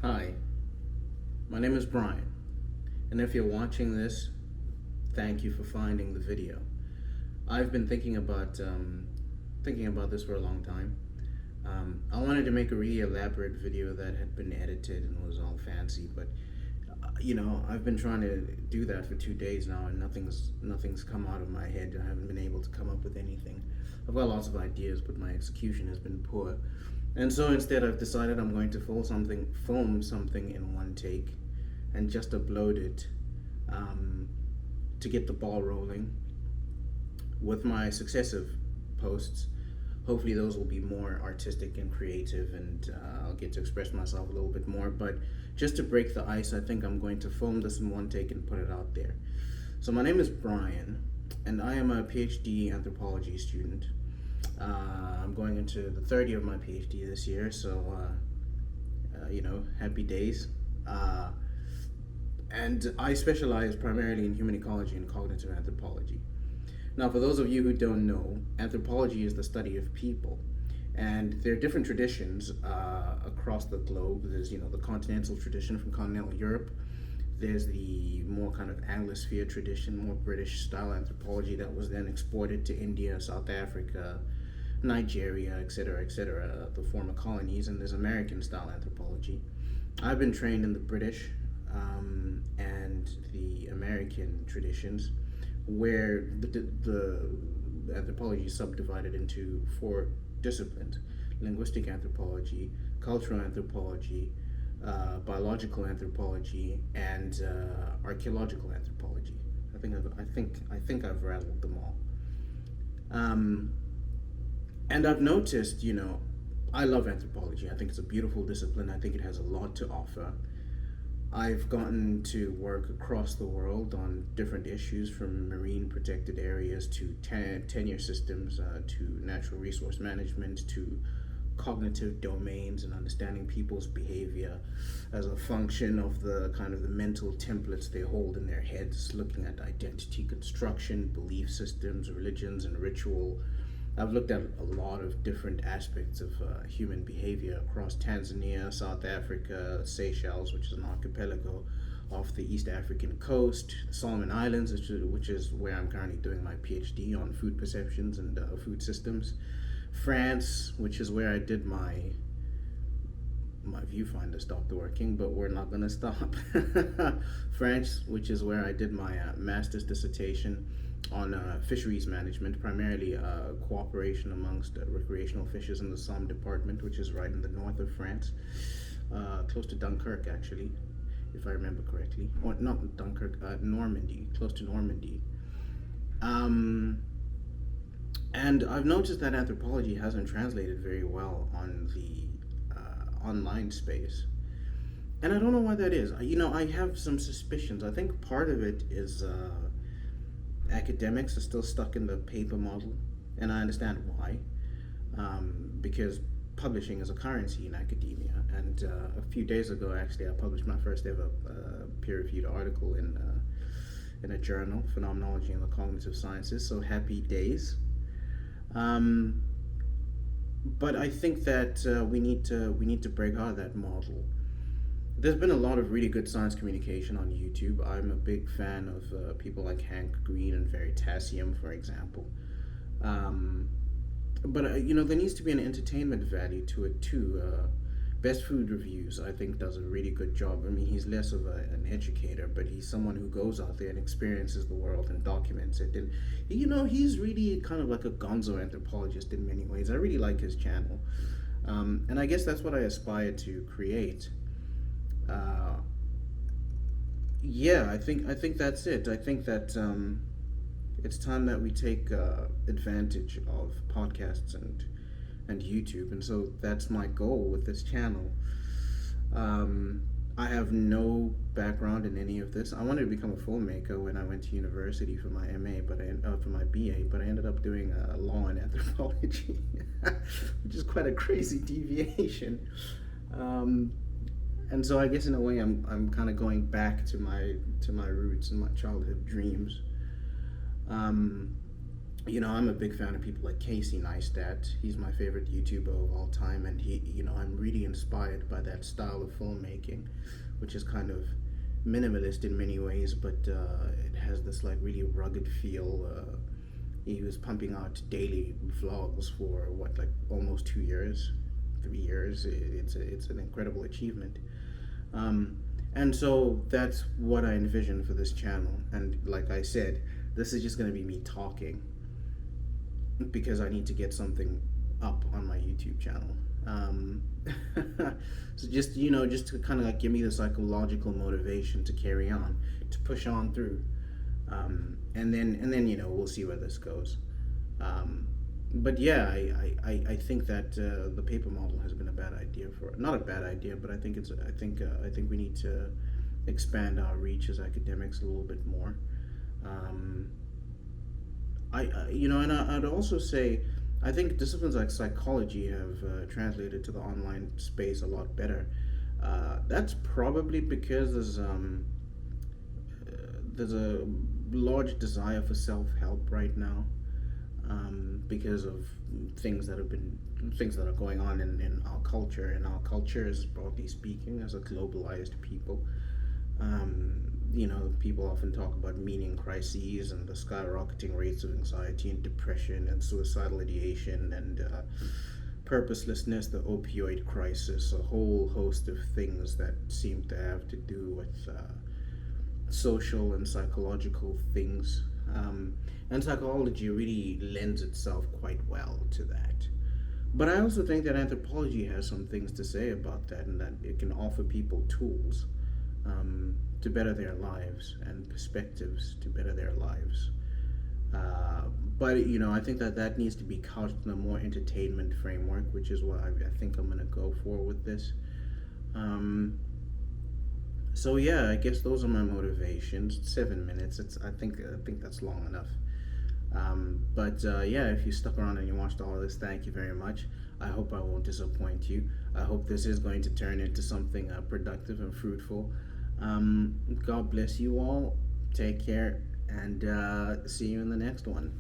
Hi, my name is Brian, and if you're watching this, thank you for finding the video. I've been thinking about this for a long time. I wanted to make a really elaborate video that had been edited and was all fancy, but I've been trying to do that for 2 days now, and nothing's come out of my head. I haven't been able to come up with anything. I've got lots of ideas, but my execution has been poor. And so instead, I've decided I'm going to film something in one take, and just upload it to get the ball rolling. With my successive posts, hopefully those will be more artistic and creative, and I'll get to express myself a little bit more. But just to break the ice, I think I'm going to film this in one take and put it out there. So my name is Brian, and I am a PhD anthropology student. I'm going into the third year of my PhD this year, so happy days. And I specialize primarily in human ecology and cognitive anthropology. Now, for those of you who don't know, anthropology is the study of people, and there are different traditions across the globe. There's the continental tradition from continental Europe. There's the more kind of Anglosphere tradition, more British style anthropology that was then exported to India, South Africa, Nigeria, etc., the former colonies. And there's American style anthropology. I've been trained in the British and the American traditions, where the anthropology is subdivided into four disciplines: linguistic anthropology, cultural anthropology, biological anthropology, and archaeological anthropology. I think I've rattled them all. And I've noticed, I love anthropology. I think it's a beautiful discipline. I think it has a lot to offer. I've gotten to work across the world on different issues, from marine protected areas to tenure systems, to natural resource management, to cognitive domains and understanding people's behavior as a function of the mental templates they hold in their heads, looking at identity construction, belief systems, religions, and ritual. I've looked at a lot of different aspects of human behavior across Tanzania, South Africa, Seychelles, which is an archipelago off the East African coast, the Solomon Islands, which is where I'm currently doing my PhD on food perceptions and food systems, France, which is where I did my viewfinder stopped working, but we're not going to stop. France, which is where I did my master's dissertation on fisheries management, primarily cooperation amongst recreational fishers in the Somme department, which is right in the north of France, close to Dunkirk, actually, if I remember correctly. Or not Dunkirk, Normandy, close to Normandy. And I've noticed that anthropology hasn't translated very well on the online space. And I don't know why that is. I have some suspicions. I think part of it is academics are still stuck in the paper model, and I understand why. Because publishing is a currency in academia. And a few days ago, actually, I published my first ever peer-reviewed article in a journal, Phenomenology in the Cognitive Sciences. So happy days. But I think that we need to break out of that model. There's been a lot of really good science communication on YouTube. I'm a big fan of people like Hank Green and Veritasium, for example. But there needs to be an entertainment value to it too. Best Food Reviews, I think, does a really good job. I mean, he's less of an educator, but he's someone who goes out there and experiences the world and documents it. And he's really kind of like a gonzo anthropologist in many ways. I really like his channel, and I guess that's what I aspire to create. Yeah, I think that's it. I think that it's time that we take advantage of podcasts and YouTube, and so that's my goal with this channel. I have no background in any of this. I wanted to become a filmmaker when I went to university for my MA, for my BA, but I ended up doing law and anthropology, which is quite a crazy deviation. And so I guess in a way I'm kind of going back to my roots and my childhood dreams. I'm a big fan of people like Casey Neistat. He's my favorite YouTuber of all time, and I'm really inspired by that style of filmmaking, which is kind of minimalist in many ways, but it has this like really rugged feel. He was pumping out daily vlogs for what, like almost 2 years, 3 years. It's an incredible achievement. Um, and so that's what I envision for this channel. And like I said, this is just going to be me talking because I need to get something up on my YouTube channel. So just to kind of like give me the psychological motivation to carry on, to push on through, and then we'll see where this goes. Um, but yeah, I think that the paper model has been a bad idea for not a bad idea, but I think we need to expand our reach as academics a little bit more. Um, and I'd also say I think disciplines like psychology have translated to the online space a lot better. That's probably because there's a large desire for self help right now, because of things that are going on in our culture. And our culture is, broadly speaking, as a globalized people. People often talk about meaning crises and the skyrocketing rates of anxiety and depression and suicidal ideation and purposelessness, the opioid crisis, a whole host of things that seem to have to do with social and psychological things. And psychology really lends itself quite well to that. But I also think that anthropology has some things to say about that, and that it can offer people tools to better their lives and perspectives to better their lives. But I think that needs to be couched in a more entertainment framework, which is what I think I'm gonna go for with this. So yeah, I guess those are my motivations. 7 minutes. I think that's long enough. But yeah, if you stuck around and you watched all of this, thank you very much. I hope I won't disappoint you. I hope this is going to turn into something productive and fruitful. God bless you all. Take care, and see you in the next one.